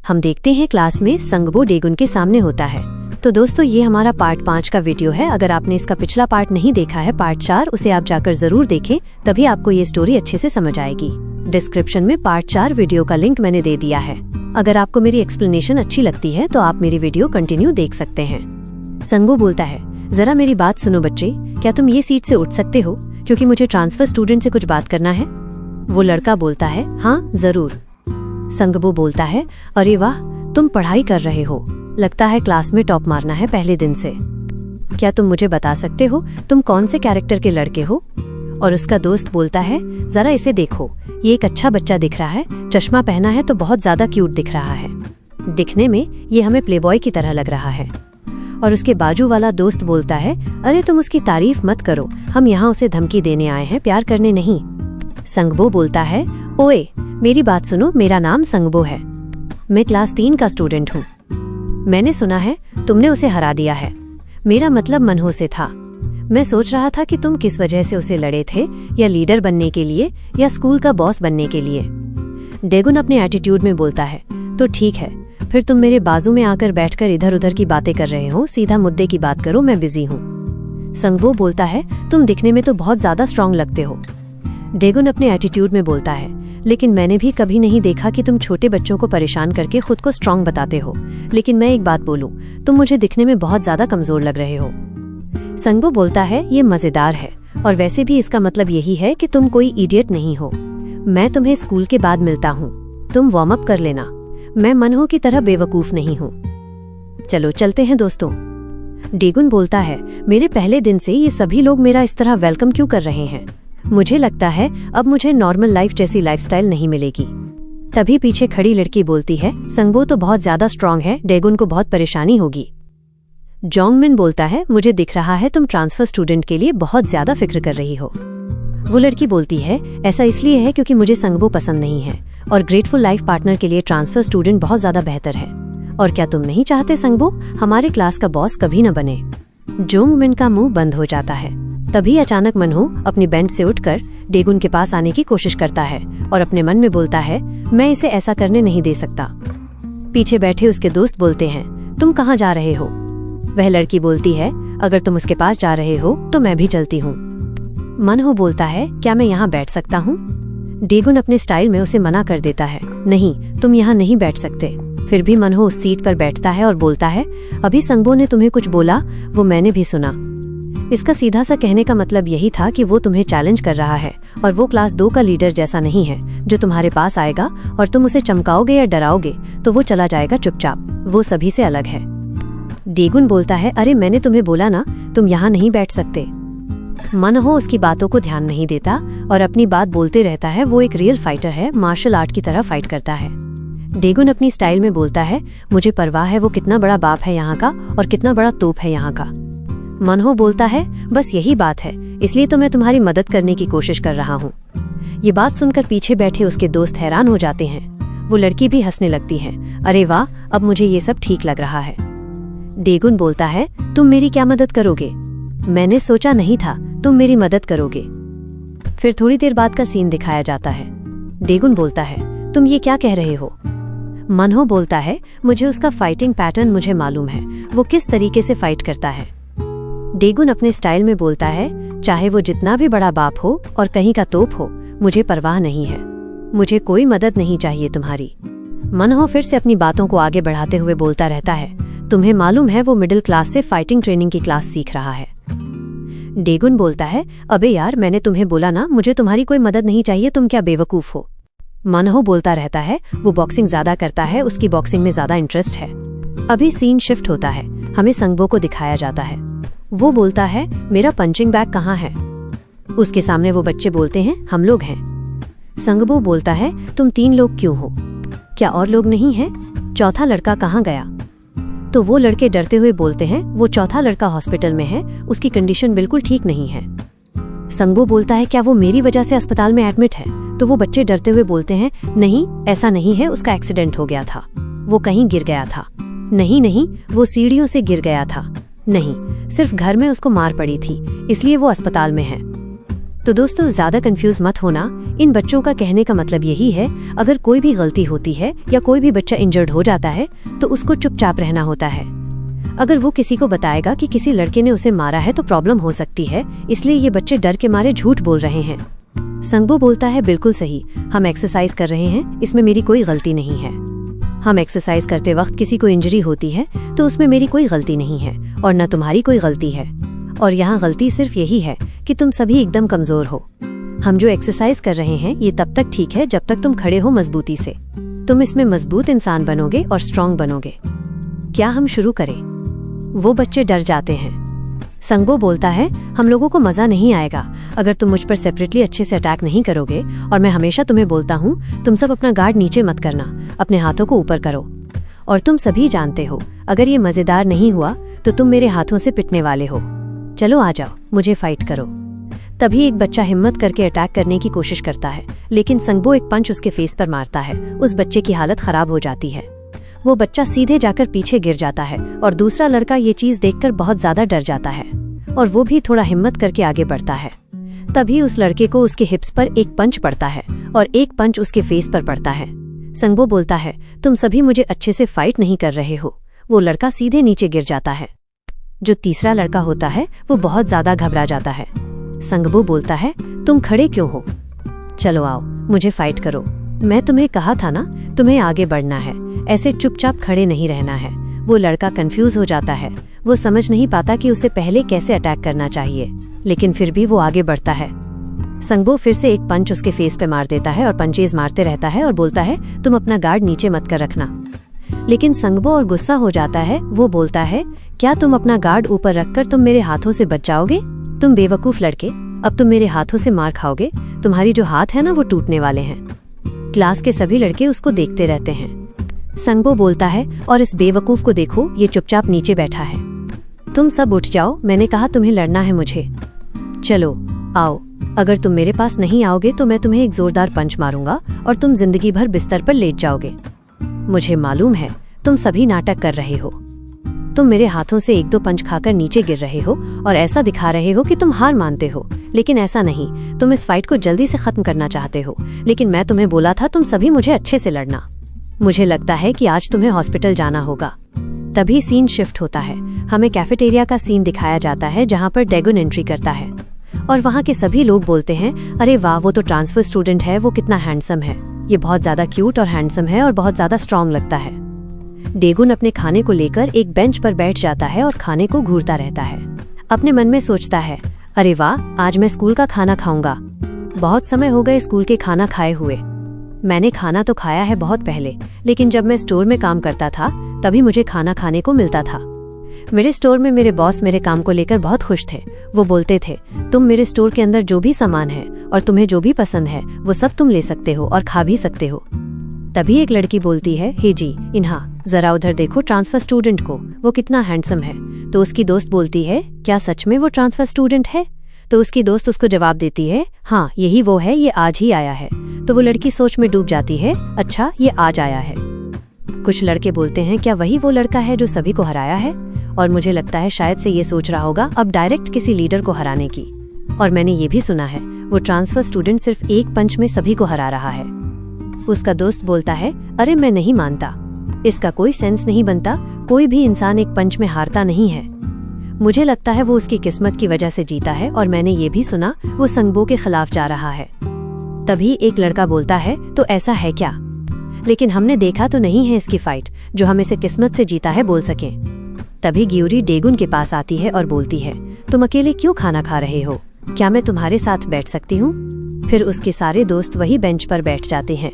हम देखते हैं क्लास में संगबो डेगुन के सामने होता है। तो दोस्तों ये हमारा पार्ट 5 का वीडियो है। अगर आपने इसका पिछला पार्ट नहीं देखा है पार्ट 4, उसे आप जाकर जरूर देखें, तभी आपको ये स्टोरी अच्छे से समझ आएगी। डिस्क्रिप्शन में पार्ट 4 वीडियो का लिंक मैंने दे दिया है। अगर आपको मेरी एक्सप्लेनेशन अच्छी लगती है तो आप मेरी वीडियो कंटिन्यू देख सकते हैं। संगबो बोलता है, जरा मेरी बात सुनो बच्चे, क्या तुम ये सीट से उठ सकते हो, क्योंकि मुझे ट्रांसफर स्टूडेंट से कुछ बात करना है। वो लड़का बोलता है, हाँ जरूर। संगबो बोलता है, अरे वाह, तुम पढ़ाई कर रहे हो, लगता है क्लास में टॉप मारना है पहले दिन से। क्या तुम मुझे बता सकते हो तुम कौन से कैरेक्टर के लड़के हो। और उसका दोस्त बोलता है, जरा इसे देखो, ये एक अच्छा बच्चा दिख रहा है, चश्मा पहना है तो बहुत ज्यादा क्यूट दिख रहा है, दिखने में ये हमें प्लेबॉय की तरह लग रहा है। और उसके बाजू वाला दोस्त बोलता है, अरे तुम उसकी तारीफ मत करो, हम यहाँ उसे धमकी देने आए हैं, प्यार करने नहीं। संगबो बोलता है, ओए मेरी बात सुनो, मेरा नाम संगबो है, मैं क्लास 3 का स्टूडेंट हूँ। मैंने सुना है तुमने उसे हरा दिया है। मेरा मतलब मनहो से था। मैं सोच रहा था कि तुम किस वजह से उसे लड़े थे, या लीडर बनने के लिए या स्कूल का बॉस बनने के लिए। डेगुन अपने एटीट्यूड में बोलता है, तो ठीक है, फिर तुम मेरे बाजू में आकर बैठकर इधर उधर की बातें कर रहे हो, सीधा मुद्दे की बात करो, मैं बिजी हूँ। संगबो बोलता है, तुम दिखने में तो बहुत ज्यादा स्ट्रांग लगते हो। डेगुन अपने एटीट्यूड में बोलता है, लेकिन मैंने भी कभी नहीं देखा कि तुम छोटे बच्चों को परेशान करके खुद को स्ट्रांग बताते हो। लेकिन मैं एक बात बोलूं, तुम मुझे दिखने में बहुत ज्यादा कमजोर लग रहे हो। संगबो बोलता है, ये मजेदार है, और वैसे भी इसका मतलब यही है कि तुम कोई इडियट नहीं हो। मैं तुम्हें स्कूल के बाद मिलता हूँ, तुम वार्म अप कर लेना, मैं मनहो की तरह बेवकूफ नहीं हूँ। चलो चलते हैं दोस्तों। डेगुन बोलता है, मेरे पहले दिन से ये सभी लोग मेरा इस तरह वेलकम क्यों कर रहे हैं। मुझे लगता है अब मुझे नॉर्मल लाइफ जैसी लाइफस्टाइल नहीं मिलेगी। तभी पीछे खड़ी लड़की बोलती है, संगबो तो बहुत ज्यादा स्ट्रांग है, डेगुन को बहुत परेशानी होगी। जोंगमिन बोलता है, मुझे दिख रहा है तुम ट्रांसफर स्टूडेंट के लिए बहुत ज्यादा फिक्र कर रही हो। वो लड़की बोलती है, ऐसा इसलिए है क्योंकि मुझे संगबो पसंद नहीं है, और ग्रेटफुल लाइफ पार्टनर के लिए ट्रांसफर स्टूडेंट बहुत ज्यादा बेहतर है। और क्या तुम नहीं चाहते संगबो हमारे क्लास का बॉस कभी न बने। जोंगमिन का मुंह बंद हो जाता है। तभी अचानक मनहो अपनी बेंच से उठकर डेगुन के पास आने की कोशिश करता है और अपने मन में बोलता है, मैं इसे ऐसा करने नहीं दे सकता। पीछे बैठे उसके दोस्त बोलते हैं, तुम कहाँ जा रहे हो। वह लड़की बोलती है, अगर तुम उसके पास जा रहे हो तो मैं भी चलती हूँ। मनहो बोलता है, क्या मैं यहाँ बैठ सकता हूँ। डेगुन अपने स्टाइल में उसे मना कर देता है, नहीं तुम यहाँ नहीं बैठ सकते। फिर भी मनहो उस सीट पर बैठता है और बोलता है, अभी संगबो ने तुम्हें कुछ बोला, वो मैंने भी सुना। इसका सीधा सा कहने का मतलब यही था कि वो तुम्हें चैलेंज कर रहा है, और वो क्लास 2 का लीडर जैसा नहीं है जो तुम्हारे पास आएगा और तुम उसे चमकाओगे या डराओगे तो वो चला जाएगा चुपचाप, वो सभी से अलग है। डेगुन बोलता है, अरे मैंने तुम्हें बोला ना तुम यहाँ नहीं बैठ सकते। मनहो उसकी बातों को ध्यान नहीं देता और अपनी बात बोलते रहता है। वो एक रियल फाइटर है, मार्शल आर्ट की तरह फाइट करता है। डेगुन अपनी स्टाइल में बोलता है, मुझे परवाह है वो कितना बड़ा बाप है यहाँ का और कितना बड़ा तोप है यहाँ का। मनहो बोलता है, बस यही बात है, इसलिए तो मैं तुम्हारी मदद करने की कोशिश कर रहा हूँ। ये बात सुनकर पीछे बैठे उसके दोस्त हैरान हो जाते हैं। वो लड़की भी हंसने लगती है, अरे वाह, अब मुझे ये सब ठीक लग रहा है। डेगुन बोलता है, तुम मेरी क्या मदद करोगे। मैंने सोचा नहीं था तुम मेरी मदद करोगे। फिर थोड़ी देर बाद का सीन दिखाया जाता है। डेगुन बोलता है, तुम ये क्या कह रहे हो। मनहो बोलता है, मुझे उसका फाइटिंग पैटर्न मुझे मालूम है, वो किस तरीके से फाइट करता है। डेगुन अपने स्टाइल में बोलता है, चाहे वो जितना भी बड़ा बाप हो और कहीं का तोप हो, मुझे परवाह नहीं है, मुझे कोई मदद नहीं चाहिए तुम्हारी। मनहो फिर से अपनी बातों को आगे बढ़ाते हुए बोलता रहता है, तुम्हें मालूम है वो मिडिल क्लास से फाइटिंग ट्रेनिंग की क्लास सीख रहा है। डेगुन बोलता है, अबे यार, मैंने तुम्हें बोला ना मुझे तुम्हारी कोई मदद नहीं चाहिए, तुम क्या बेवकूफ हो। मनहो बोलता रहता है, वो बॉक्सिंग ज्यादा करता है, उसकी बॉक्सिंग में ज्यादा इंटरेस्ट है। अभी सीन शिफ्ट होता है, हमें संगबो को दिखाया जाता है। वो बोलता है, मेरा पंचिंग बैग कहाँ है। उसके सामने वो बच्चे बोलते हैं, हम लोग हैं। संगबो बोलता है, तुम 3 लोग क्यों हो, क्या और लोग नहीं हैं? चौथा लड़का कहाँ गया। तो वो लड़के डरते हुए बोलते हैं, वो चौथा लड़का हॉस्पिटल में है, उसकी कंडीशन बिल्कुल ठीक नहीं है। संगबो बोलता है, क्या वो मेरी वजह से अस्पताल में एडमिट है। तो वो बच्चे डरते हुए बोलते हैं, नहीं ऐसा नहीं है, उसका एक्सीडेंट हो गया था, वो कहीं गिर गया था। नहीं नहीं, वो सीढ़ियों से गिर गया था। नहीं, सिर्फ घर में उसको मार पड़ी थी, इसलिए वो अस्पताल में है। तो दोस्तों ज्यादा कंफ्यूज मत होना। इन बच्चों का कहने का मतलब यही है, अगर कोई भी गलती होती है या कोई भी बच्चा इंजर्ड हो जाता है तो उसको चुपचाप रहना होता है। अगर वो किसी को बताएगा कि किसी लड़के ने उसे मारा है तो प्रॉब्लम हो सकती है, इसलिए ये बच्चे डर के मारे झूठ बोल रहे हैं। संगबो बोलता है बिल्कुल सही, हम एक्सरसाइज कर रहे हैं, इसमें मेरी कोई गलती नहीं है। हम एक्सरसाइज करते वक्त किसी को इंजरी होती है तो उसमें मेरी कोई गलती नहीं है और न तुम्हारी कोई गलती है। और यहाँ गलती सिर्फ यही है कि तुम सभी एकदम कमजोर हो। हम जो एक्सरसाइज कर रहे हैं ये तब तक ठीक है जब तक तुम खड़े हो मजबूती से। तुम इसमें मजबूत इंसान बनोगे और स्ट्रांग बनोगे। क्या हम शुरू करें? वो बच्चे डर जाते हैं। संगबो बोलता है हम लोगों को मजा नहीं आएगा अगर तुम मुझ पर सेपरेटली अच्छे से अटैक नहीं करोगे, और मैं हमेशा तुम्हें बोलता हूँ तुम सब अपना गार्ड नीचे मत करना, अपने हाथों को ऊपर करो। और तुम सभी जानते हो अगर ये मजेदार नहीं हुआ तो तुम मेरे हाथों से पिटने वाले हो। चलो आ जाओ, मुझे फाइट करो। तभी एक बच्चा हिम्मत करके अटैक करने की कोशिश करता है, लेकिन संगबो एक पंच उसके फेस पर मारता है। उस बच्चे की हालत खराब हो जाती है। वो बच्चा सीधे जाकर पीछे गिर जाता है और दूसरा लड़का ये चीज देखकर बहुत ज्यादा डर जाता है और वो भी थोड़ा हिम्मत करके आगे बढ़ता है। तभी उस लड़के को उसके हिप्स पर एक पंच पड़ता है और एक पंच उसके फेस पर पड़ता है। संगबो बोलता है तुम सभी मुझे अच्छे से फाइट नहीं कर रहे हो। वो लड़का सीधे नीचे गिर जाता है। जो तीसरा लड़का होता है वो बहुत ज्यादा घबरा जाता है। संगबो बोलता है तुम खड़े क्यों हो? चलो आओ, मुझे फाइट करो। मैं तुम्हें कहा था ना, तुम्हें आगे बढ़ना है, ऐसे चुपचाप खड़े नहीं रहना है। वो लड़का कंफ्यूज हो जाता है। वो समझ नहीं पाता कि उसे पहले कैसे अटैक करना चाहिए, लेकिन फिर भी वो आगे बढ़ता है। संगबो फिर से एक पंच उसके फेस पे मार देता है और पंचेज मारते रहता है और बोलता है तुम अपना गार्ड नीचे मत कर रखना। लेकिन संगबो और गुस्सा हो जाता है। वो बोलता है क्या तुम अपना गार्ड ऊपर रखकर तुम मेरे हाथों से बच जाओगे? तुम बेवकूफ लड़के, अब तुम मेरे हाथों से मार खाओगे। तुम्हारी जो हाथ है ना वो टूटने वाले हैं। क्लास के सभी लड़के उसको देखते रहते हैं। संगबो बोलता है और इस बेवकूफ को देखो, ये चुपचाप नीचे बैठा है। तुम सब उठ जाओ, मैंने कहा तुम्हें लड़ना है मुझे। चलो आओ, अगर तुम मेरे पास नहीं आओगे तो मैं तुम्हें एक जोरदार पंच मारूंगा और तुम जिंदगी भर बिस्तर पर लेट जाओगे। मुझे मालूम है तुम सभी नाटक कर रहे हो। तुम मेरे हाथों से एक दो पंच खाकर नीचे गिर रहे हो और ऐसा दिखा रहे हो कि तुम हार मानते हो, लेकिन ऐसा नहीं। तुम इस फाइट को जल्दी से खत्म करना चाहते हो, लेकिन मैं तुम्हें बोला था तुम सभी मुझे अच्छे से लड़ना। मुझे लगता है कि आज तुम्हें हॉस्पिटल जाना होगा। तभी सीन शिफ्ट होता है। हमें कैफेटेरिया का सीन दिखाया जाता है जहाँ पर डेगुन एंट्री करता है और वहाँ के सभी लोग बोलते हैं अरे वाह, वो तो ट्रांसफर स्टूडेंट है, वो कितना हैंडसम है। ये बहुत ज्यादा क्यूट और हैंडसम है और बहुत ज्यादा स्ट्रांग लगता है। डेगुन अपने खाने को लेकर एक बेंच पर बैठ जाता है और खाने को घूरता रहता है। अपने मन में सोचता है अरे वाह, आज मैं स्कूल का खाना खाऊंगा। बहुत समय हो गए स्कूल के खाना खाए हुए। मैंने खाना तो खाया है बहुत पहले, लेकिन जब मैं स्टोर में काम करता था तभी मुझे खाना खाने को मिलता था। मेरे स्टोर में मेरे बॉस मेरे काम को लेकर बहुत खुश थे। वो बोलते थे तुम मेरे स्टोर के अंदर जो भी सामान है और तुम्हें जो भी पसंद है वो सब तुम ले सकते हो और खा भी सकते हो। तभी एक लड़की बोलती है हे जी इन्हा, जरा उधर देखो ट्रांसफर स्टूडेंट को, वो कितना हैंडसम है। तो उसकी दोस्त बोलती है क्या सच में वो ट्रांसफर स्टूडेंट है? तो उसकी दोस्त उसको जवाब देती है हाँ यही वो है, ये आज ही आया है। तो वो लड़की सोच में डूब जाती है, अच्छा ये आज आया है। कुछ लड़के बोलते हैं क्या वही वो लड़का है जो सभी को हराया है? और मुझे लगता है शायद से ये सोच रहा होगा अब डायरेक्ट किसी लीडर को हराने की। और मैंने ये भी सुना है वो ट्रांसफर स्टूडेंट सिर्फ एक पंच में सभी को हरा रहा है। उसका दोस्त बोलता है अरे मैं नहीं मानता, इसका कोई सेंस नहीं बनता, कोई भी इंसान एक पंच में हारता नहीं है। मुझे लगता है वो उसकी किस्मत की वजह से जीता है और मैंने ये भी सुना वो संगबो के खिलाफ जा रहा है। तभी एक लड़का बोलता है तो ऐसा है क्या? लेकिन हमने देखा तो नहीं है इसकी फाइट जो हम इसे किस्मत से जीता है बोल सके। तभी ग्यूरी डेगुन के पास आती है और बोलती है तुम अकेले क्यों खाना खा रहे हो? क्या मैं तुम्हारे साथ बैठ सकती हूँ? फिर उसके सारे दोस्त वही बेंच पर बैठ जाते हैं।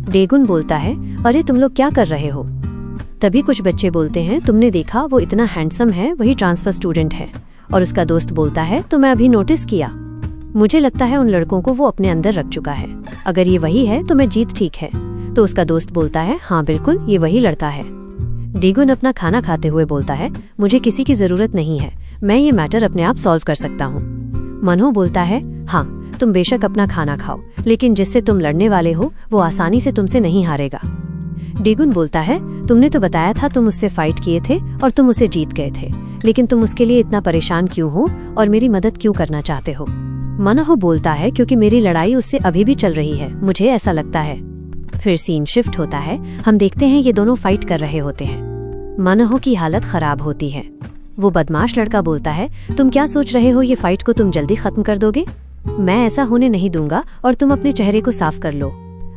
डेगुन बोलता है अरे तुम लोग क्या कर रहे हो? तभी कुछ बच्चे बोलते हैं तुमने देखा वो इतना हैंडसम है, वही ट्रांसफर स्टूडेंट है। और उसका दोस्त बोलता है तो मैं अभी नोटिस किया, मुझे लगता है उन लड़कों को वो अपने अंदर रख चुका है। अगर ये वही है तो मैं जीत ठीक है। तो उसका दोस्त बोलता है हाँ बिल्कुल ये वही लड़का है। डेगुन अपना खाना खाते हुए बोलता है मुझे किसी की जरूरत नहीं है, मैं ये मैटर अपने आप सॉल्व कर सकता हूँ। मनहो बोलता है हाँ तुम बेशक अपना खाना खाओ, लेकिन जिससे तुम लड़ने वाले हो वो आसानी से तुमसे नहीं हारेगा। डेगुन बोलता है तुमने तो बताया था तुम उससे फाइट किए थे और तुम उसे जीत गए थे, लेकिन तुम उसके लिए इतना परेशान क्यों हो और मेरी मदद क्यों करना चाहते हो? मनहो बोलता है क्योंकि मेरी लड़ाई उससे अभी भी चल रही है, मुझे ऐसा लगता है। फिर सीन शिफ्ट होता है, हम देखते हैं ये दोनों फाइट कर रहे होते हैं। मनहो की हालत खराब होती है। वो बदमाश लड़का बोलता है, तुम क्या सोच रहे हो, ये फाइट को तुम जल्दी खत्म कर दोगे? मैं ऐसा होने नहीं दूंगा और तुम अपने चेहरे को साफ कर लो।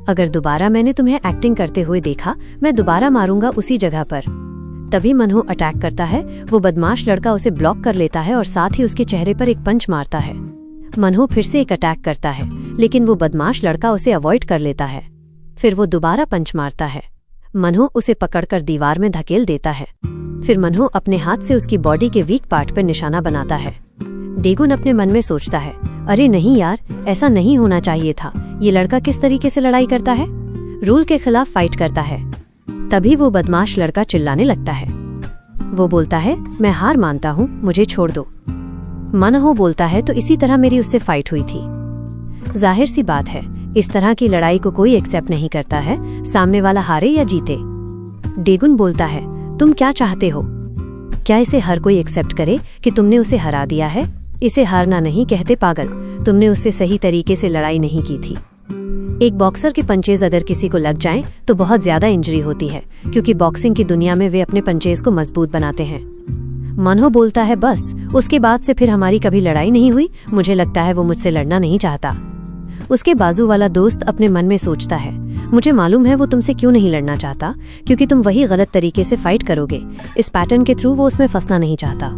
अगर दोबारा मैंने तुम्हें एक्टिंग करते हुए देखा, मैं दोबारा मारूंगा उसी जगह पर। तभी मनहो अटैक करता है। वो बदमाश लड़का उसे ब्लॉक कर लेता है और साथ ही उसके चेहरे पर एक पंच मारता है। मनहो फिर से एक अटैक करता है, लेकिन वो बदमाश लड़का उसे अवॉइड कर लेता है। फिर वो दोबारा पंच मारता है। मनहो उसे पकड़कर दीवार में धकेल देता है। फिर मनहो अपने हाथ से उसकी बॉडी के वीक पार्ट पर निशाना बनाता है। डेगुन अपने मन में सोचता है, अरे नहीं यार, ऐसा नहीं होना चाहिए था। ये लड़का किस तरीके से लड़ाई करता है, रूल के खिलाफ फाइट करता है। तभी वो बदमाश लड़का चिल्लाने लगता है। वो बोलता है, मैं हार मानता हूँ, मुझे छोड़ दो। मनहो बोलता है, तो इसी तरह मेरी उससे फाइट हुई थी। जाहिर सी बात है, इस तरह की लड़ाई को कोई एक्सेप्ट नहीं करता है, सामने वाला हारे या जीते। डेगुन बोलता है, तुम क्या चाहते हो? क्या इसे हर कोई एक्सेप्ट करे कि तुमने उसे हरा दिया है? इसे हारना नहीं कहते पागल, तुमने उससे सही तरीके से लड़ाई नहीं की थी। एक बॉक्सर के पंचेज अगर किसी को लग जाएं तो बहुत ज्यादा इंजरी होती है, क्योंकि बॉक्सिंग की दुनिया में वे अपने पंचेज को मजबूत बनाते हैं। मनहो बोलता है, बस उसके बाद से फिर हमारी कभी लड़ाई नहीं हुई। मुझे लगता है वो मुझसे लड़ना नहीं चाहता। उसके बाजू वाला दोस्त अपने मन में सोचता है, मुझे मालूम है वो तुमसे क्यों नहीं लड़ना चाहता, क्योंकि तुम वही गलत तरीके से फाइट करोगे। इस पैटर्न के थ्रू वो उसमें फंसना नहीं चाहता।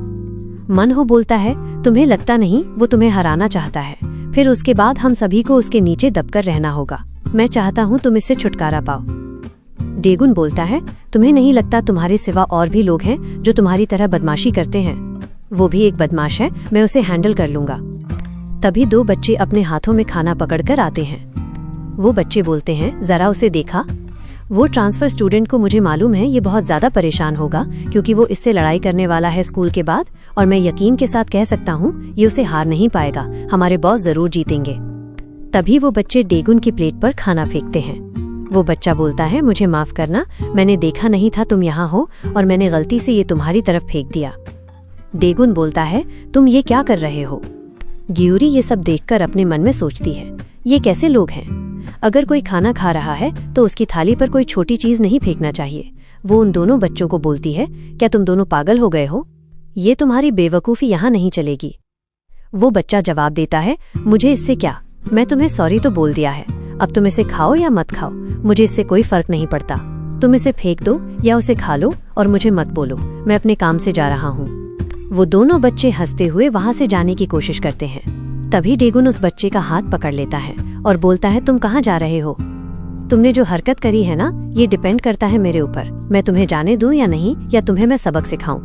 मनहो बोलता है, तुम्हें लगता नहीं वो तुम्हें हराना चाहता है, फिर उसके बाद हम सभी को उसके नीचे दबकर रहना होगा। मैं चाहता हूँ तुम इससे छुटकारा पाओ। डेगुन बोलता है, तुम्हें नहीं लगता तुम्हारे सिवा और भी लोग हैं जो तुम्हारी तरह बदमाशी करते हैं? वो भी एक बदमाश है, मैं उसे हैंडल कर लूंगा। तभी दो बच्चे अपने हाथों में खाना पकड़कर आते हैं। वो बच्चे बोलते हैं, जरा उसे देखा। वो ट्रांसफर स्टूडेंट को मुझे मालूम है ये बहुत ज्यादा परेशान होगा, क्योंकि वो इससे लड़ाई करने वाला है स्कूल के बाद, और मैं यकीन के साथ कह सकता हूँ ये उसे हार नहीं पाएगा। हमारे बॉस जरूर जीतेंगे। तभी वो बच्चे डेगुन की प्लेट पर खाना फेंकते हैं। वो बच्चा बोलता है, मुझे माफ करना, मैंने देखा नहीं था तुम यहाँ हो और मैंने गलती से ये तुम्हारी तरफ फेंक दिया। डेगुन बोलता है, तुम ये क्या कर रहे हो? ग्यूरी ये सब देखकर अपने मन में सोचती है, ये कैसे लोग हैं? अगर कोई खाना खा रहा है तो उसकी थाली पर कोई छोटी चीज नहीं फेंकना चाहिए। वो उन दोनों बच्चों को बोलती है, क्या तुम दोनों पागल हो गए हो? ये तुम्हारी बेवकूफ़ी यहाँ नहीं चलेगी। वो बच्चा जवाब देता है, मुझे इससे क्या, मैं तुम्हें सॉरी तो बोल दिया है, अब तुम इसे खाओ या मत खाओ, मुझे इससे कोई फर्क नहीं पड़ता। तुम इसे फेंक दो या उसे खा लो और मुझे मत बोलो, मैं अपने काम से जा रहा हूँ। वो दोनों बच्चे हंसते हुए वहां से जाने की कोशिश करते हैं। तभी डेगुन उस बच्चे का हाथ पकड़ लेता है और बोलता है, तुम कहाँ जा रहे हो? तुमने जो हरकत करी है ना, ये डिपेंड करता है मेरे ऊपर। मैं तुम्हें जाने दूं या नहीं, या तुम्हें मैं सबक सिखाऊं।